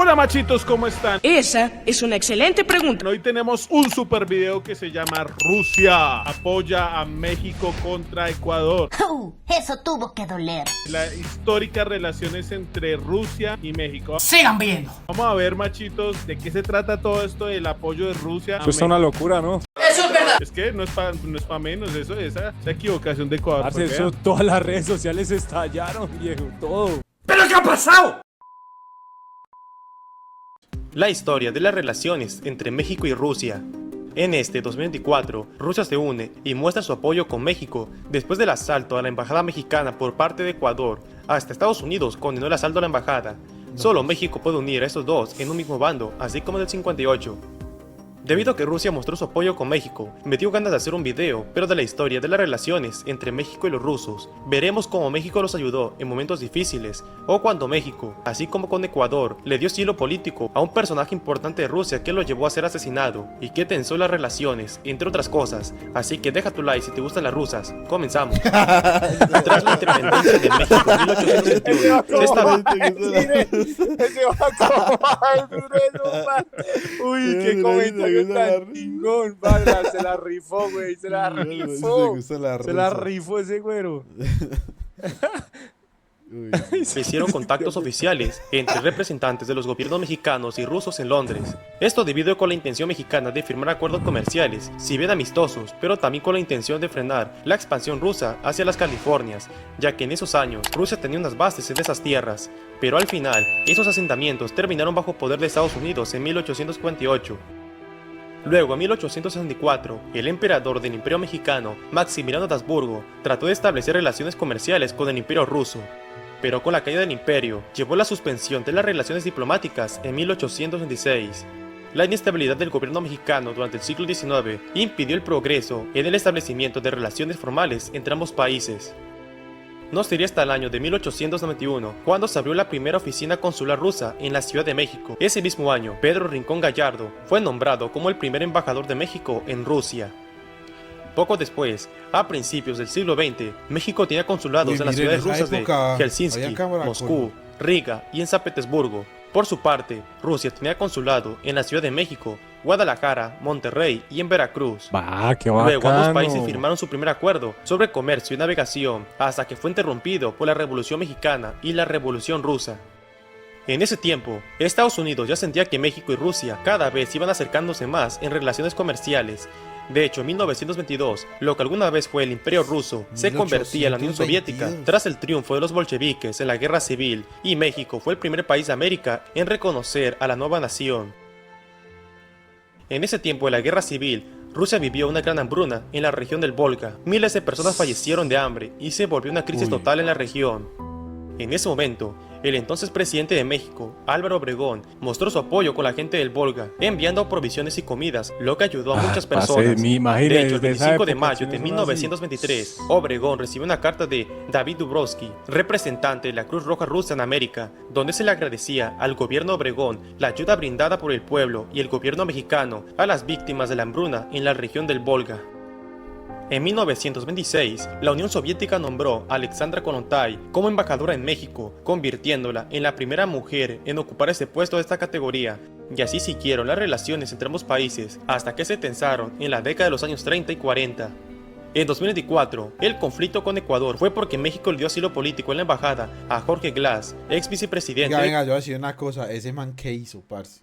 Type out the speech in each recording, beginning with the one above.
Hola machitos, ¿cómo están? Esa es una excelente pregunta. Hoy tenemos un super video que se llama Rusia apoya a México contra Ecuador. Eso tuvo que doler. Las históricas relaciones entre Rusia y México. Sigan viendo. Vamos a ver, machitos, de qué se trata todo esto del apoyo de Rusia a Eso es una locura, ¿no? Eso es verdad. Es que no es pa menos eso, esa equivocación de Ecuador. Parce, eso, todas las redes sociales estallaron, viejo, todo. ¿Pero qué ha pasado? La historia de las relaciones entre México y Rusia. En este 2024, Rusia se une y muestra su apoyo con México después del asalto a la embajada mexicana por parte de Ecuador. Hasta Estados Unidos condenó el asalto a la embajada. Solo México puede unir a estos dos en un mismo bando, así como en el 58. Debido a que Rusia mostró su apoyo con México, me dio ganas de hacer un video, pero de la historia de las relaciones entre México y los rusos. Veremos cómo México los ayudó en momentos difíciles, o cuando México, así como con Ecuador, le dio asilo político a un personaje importante de Rusia que lo llevó a ser asesinado, y que tensó las relaciones, entre otras cosas. Así que deja tu like si te gustan las rusas. Comenzamos. Tras la independencia de México en 1821, se Uy, qué comentario tan chingón, padre. Se la rifó, güey, se la rifó. Se la rifó ese güero. Se hicieron contactos oficiales entre representantes de los gobiernos mexicanos y rusos en Londres. Esto debido con la intención mexicana de firmar acuerdos comerciales, si bien amistosos, pero también con la intención de frenar la expansión rusa hacia las Californias, ya que en esos años Rusia tenía unas bases en esas tierras, pero al final esos asentamientos terminaron bajo poder de Estados Unidos en 1848. Luego, en 1864, el emperador del Imperio Mexicano, Maximiliano de Habsburgo, trató de establecer relaciones comerciales con el Imperio ruso, pero con la caída del imperio, llevó a la suspensión de las relaciones diplomáticas en 1826. La inestabilidad del gobierno mexicano durante el siglo XIX impidió el progreso en el establecimiento de relaciones formales entre ambos países. No sería hasta el año de 1891 cuando se abrió la primera oficina consular rusa en la Ciudad de México. Ese mismo año, Pedro Rincón Gallardo fue nombrado como el primer embajador de México en Rusia. Poco después, a principios del siglo XX, México tenía consulados en las ciudades rusas de Helsinki, Moscú, Riga y en San Petersburgo. Por su parte, Rusia tenía consulado en la Ciudad de México, Guadalajara, Monterrey y en Veracruz. Qué bacano. Luego ambos países firmaron su primer acuerdo sobre comercio y navegación, hasta que fue interrumpido por la Revolución Mexicana y la Revolución Rusa. En ese tiempo, Estados Unidos ya sentía que México y Rusia cada vez iban acercándose más en relaciones comerciales. De hecho, en 1922, lo que alguna vez fue el Imperio Ruso se convertía en la Unión Soviética tras el triunfo de los bolcheviques en la Guerra Civil, y México fue el primer país de América en reconocer a la nueva nación. En ese tiempo de la Guerra Civil, Rusia vivió una gran hambruna en la región del Volga. Miles de personas fallecieron de hambre y se volvió una crisis total en la región. En ese momento, el entonces presidente de México, Álvaro Obregón, mostró su apoyo con la gente del Volga, enviando provisiones y comidas, lo que ayudó a muchas personas. De hecho, el 25 de mayo de 1923, Obregón recibió una carta de David Dubrovsky, representante de la Cruz Roja Rusa en América, donde se le agradecía al gobierno Obregón la ayuda brindada por el pueblo y el gobierno mexicano a las víctimas de la hambruna en la región del Volga. En 1926, la Unión Soviética nombró a Alexandra Kollontai como embajadora en México, convirtiéndola en la primera mujer en ocupar ese puesto de esta categoría, y así siguieron las relaciones entre ambos países hasta que se tensaron en la década de los años 30 y 40. En 2024, el conflicto con Ecuador fue porque México le dio asilo político en la embajada a Jorge Glass, ex vicepresidente. Venga, yo voy a decir una cosa, ese man ¿qué hizo, parce?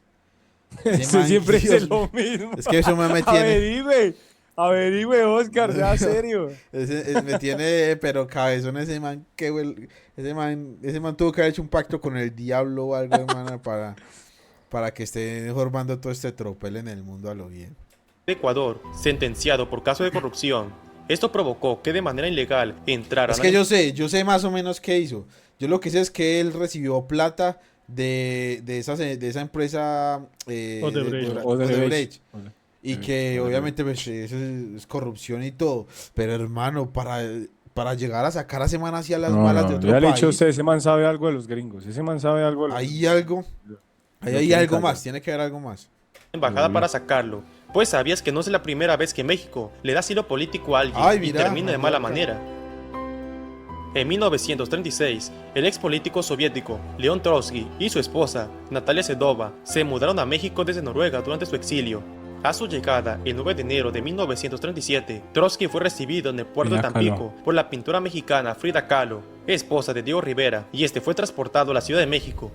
Ese siempre dice lo mismo. Es que eso me tiene... Averigüe, Oscar, sea serio. Me tiene, pero cabezón ese man, ese man tuvo que haber hecho un pacto con el diablo o algo, hermano, para que esté formando todo este tropel en el mundo a lo bien. Ecuador, sentenciado por caso de corrupción. Esto provocó que de manera ilegal entraran... Es que yo sé más o menos qué hizo. Yo lo que sé es que él recibió plata de esa empresa Odebrecht. Y que obviamente pues, eso es corrupción y todo. Pero hermano, para llegar a sacar a ese man hacia las malas de otro país. Ya le he dicho a usted, ese man sabe algo de los gringos. Ese man sabe algo de los Hay algo. Hay algo más, tiene que haber algo más. Embajada para sacarlo. Pues sabías que no es la primera vez que México le da asilo político a alguien y termina de mala manera. En 1936, el ex político soviético León Trotsky y su esposa, Natalia Sedova, se mudaron a México desde Noruega durante su exilio. A su llegada, el 9 de enero de 1937, Trotsky fue recibido en el puerto de Tampico por la pintora mexicana Frida Kahlo, esposa de Diego Rivera, y este fue transportado a la Ciudad de México.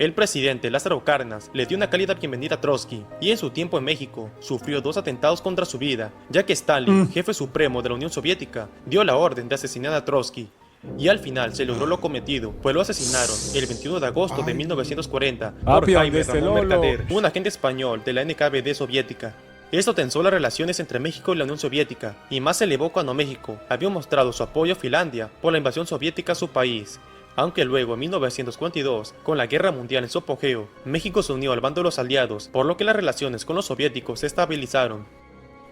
El presidente Lázaro Cárdenas le dio una cálida bienvenida a Trotsky, y en su tiempo en México sufrió 2 atentados contra su vida, ya que Stalin, jefe supremo de la Unión Soviética, dio la orden de asesinar a Trotsky. Y al final se logró lo cometido, pues lo asesinaron el 21 de agosto de 1940 por Jaime Ramón Mercader, un agente español de la NKVD soviética. Esto tensó las relaciones entre México y la Unión Soviética, y más se elevó cuando México había mostrado su apoyo a Finlandia por la invasión soviética a su país. Aunque luego, en 1942, con la Guerra Mundial en su apogeo, México se unió al bando de los aliados, por lo que las relaciones con los soviéticos se estabilizaron.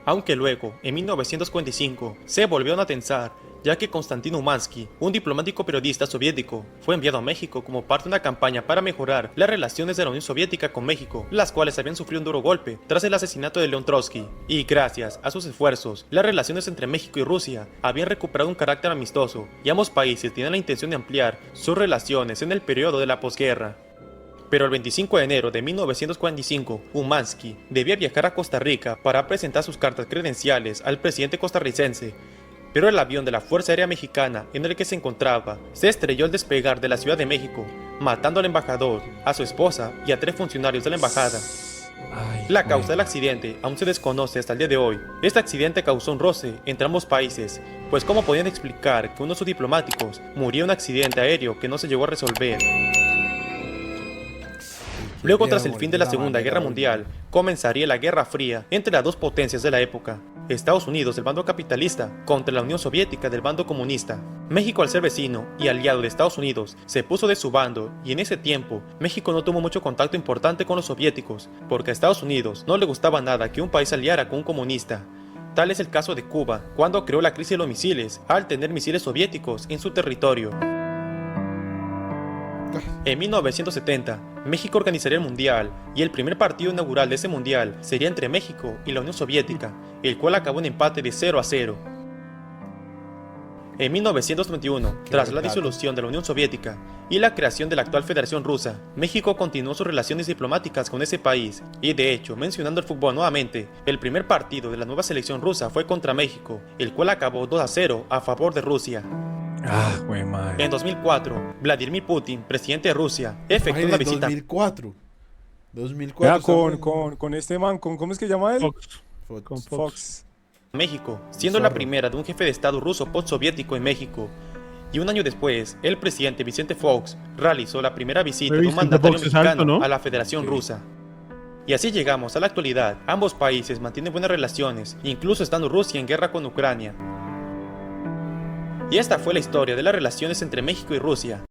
Aunque luego, en 1945, se volvieron a tensar, ya que Konstantin Umansky, un diplomático periodista soviético, fue enviado a México como parte de una campaña para mejorar las relaciones de la Unión Soviética con México, las cuales habían sufrido un duro golpe tras el asesinato de León Trotsky. Y gracias a sus esfuerzos, las relaciones entre México y Rusia habían recuperado un carácter amistoso, y ambos países tenían la intención de ampliar sus relaciones en el periodo de la posguerra. Pero el 25 de enero de 1945, Umansky debía viajar a Costa Rica para presentar sus cartas credenciales al presidente costarricense. Pero el avión de la Fuerza Aérea Mexicana en el que se encontraba se estrelló al despegar de la Ciudad de México, matando al embajador, a su esposa y a 3 funcionarios de la embajada. La causa del accidente aún se desconoce hasta el día de hoy. Este accidente causó un roce entre ambos países, pues ¿cómo podían explicar que uno de sus diplomáticos murió en un accidente aéreo que no se llegó a resolver? Luego, tras el fin de la Segunda Guerra Mundial, comenzaría la Guerra Fría entre las 2 potencias de la época. Estados Unidos del bando capitalista contra la Unión Soviética del bando comunista. México, al ser vecino y aliado de Estados Unidos, se puso de su bando, y en ese tiempo México no tuvo mucho contacto importante con los soviéticos, porque a Estados Unidos no le gustaba nada que un país aliara con un comunista. Tal es el caso de Cuba, cuando creó la crisis de los misiles, al tener misiles soviéticos en su territorio. En 1970, México organizaría el Mundial, y el primer partido inaugural de ese Mundial sería entre México y la Unión Soviética, el cual acabó en empate de 0-0. En 1991, tras la disolución de la Unión Soviética y la creación de la actual Federación Rusa, México continuó sus relaciones diplomáticas con ese país, y de hecho, mencionando el fútbol nuevamente, el primer partido de la nueva selección rusa fue contra México, el cual acabó 2-0 a favor de Rusia. Güey, madre. En 2004, Vladimir Putin, presidente de Rusia, efectuó una visita. 2004. Con este man, ¿cómo es que llama él? Fox. México, siendo la primera de un jefe de estado ruso postsoviético en México. Y un año después, el presidente Vicente Fox realizó la primera visita de un mandatario mexicano a la Federación Rusa. Y así llegamos a la actualidad. Ambos países mantienen buenas relaciones, incluso estando Rusia en guerra con Ucrania. Y esta fue la historia de las relaciones entre México y Rusia.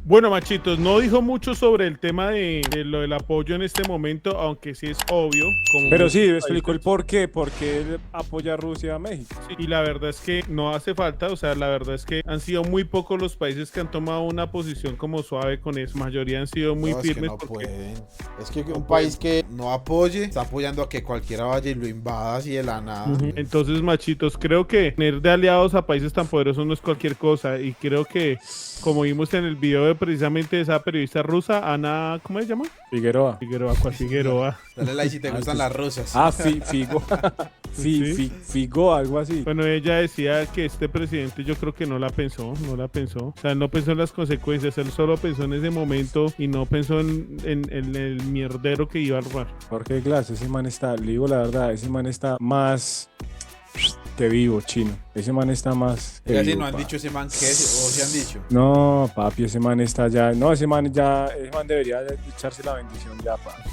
Bueno, machitos, no dijo mucho sobre el tema de lo del apoyo en este momento, aunque sí es obvio. Pero sí, explicó el por qué él apoya a Rusia a México. Sí, y la verdad es que no hace falta, o sea, la verdad es que han sido muy pocos los países que han tomado una posición como suave con eso. La mayoría han sido muy firmes. Es que no pueden. Es que un país que no apoye, está apoyando a que cualquiera vaya y lo invada así de la nada. Entonces, machitos, creo que tener de aliados a países tan poderosos no es cualquier cosa, y creo que, como vimos en el video de precisamente esa periodista rusa, Ana, ¿cómo se llama? Figueroa. ¿Cuál Figueroa? Dale like si te gustan las rusas. Figo, algo así. Bueno, ella decía que este presidente, yo creo que no la pensó. O sea, no pensó en las consecuencias, él solo pensó en ese momento y no pensó en el mierdero que iba a robar. Jorge Glass, ese man está, le digo la verdad, ese man está más que vivo, chino. Ese man está más que vivo, no han dicho ese man que es, o se han dicho. No, papi, ese man está ya. No, ese man debería echarse la bendición ya, papi.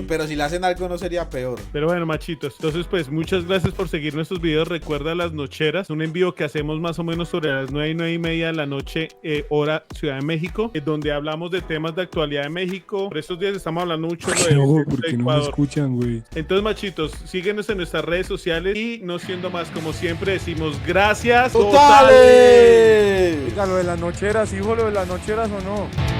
Pero si le hacen algo no sería peor. Pero bueno, machitos, entonces pues muchas gracias por seguir nuestros videos. Recuerda las nocheras, un envío que hacemos más o menos sobre las 9:30 de la noche, hora Ciudad de México, donde hablamos de temas de actualidad de México. Por estos días estamos hablando mucho de porque no me escuchan, güey. Entonces, machitos, síguenos en nuestras redes sociales y no siendo más, como siempre decimos, gracias totales. Oiga, lo de las nocheras, hijo, lo de las nocheras o no.